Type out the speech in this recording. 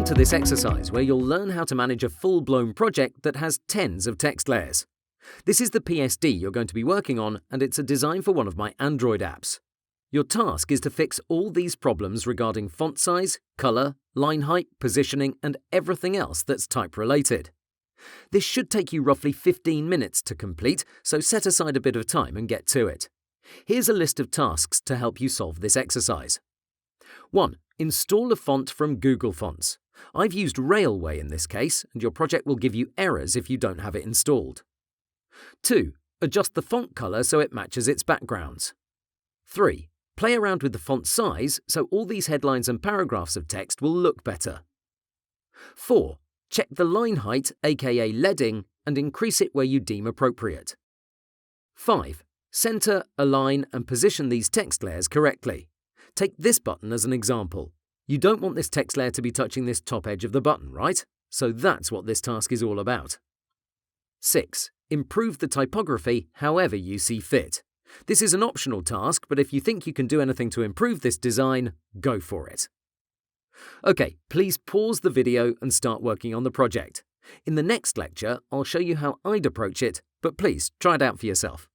to this exercise where you'll learn how to manage a full-blown project that has tens of text layers. This is the PSD you're going to be working on, and it's a design for one of my Android apps. Your task is to fix all these problems regarding font size, color, line height, positioning, and everything else that's type-related. This should take you roughly 15 minutes to complete, so set aside a bit of time and get to it. Here's a list of tasks to help you solve this exercise. 1. Install a font from Google Fonts. I've used Railway in this case, and your project will give you errors if you don't have it installed. 2. Adjust the font color so it matches its backgrounds. 3. Play around with the font size so all these headlines and paragraphs of text will look better. 4. Check the line height, aka leading, and increase it where you deem appropriate. 5. Center, align, and position these text layers correctly. Take this button as an example. You don't want this text layer to be touching this top edge of the button, right? So that's what this task is all about. 6. Improve the typography however you see fit. This is an optional task, but if you think you can do anything to improve this design, go for it. Okay, please pause the video and start working on the project. In the next lecture, I'll show you how I'd approach it, but please try it out for yourself.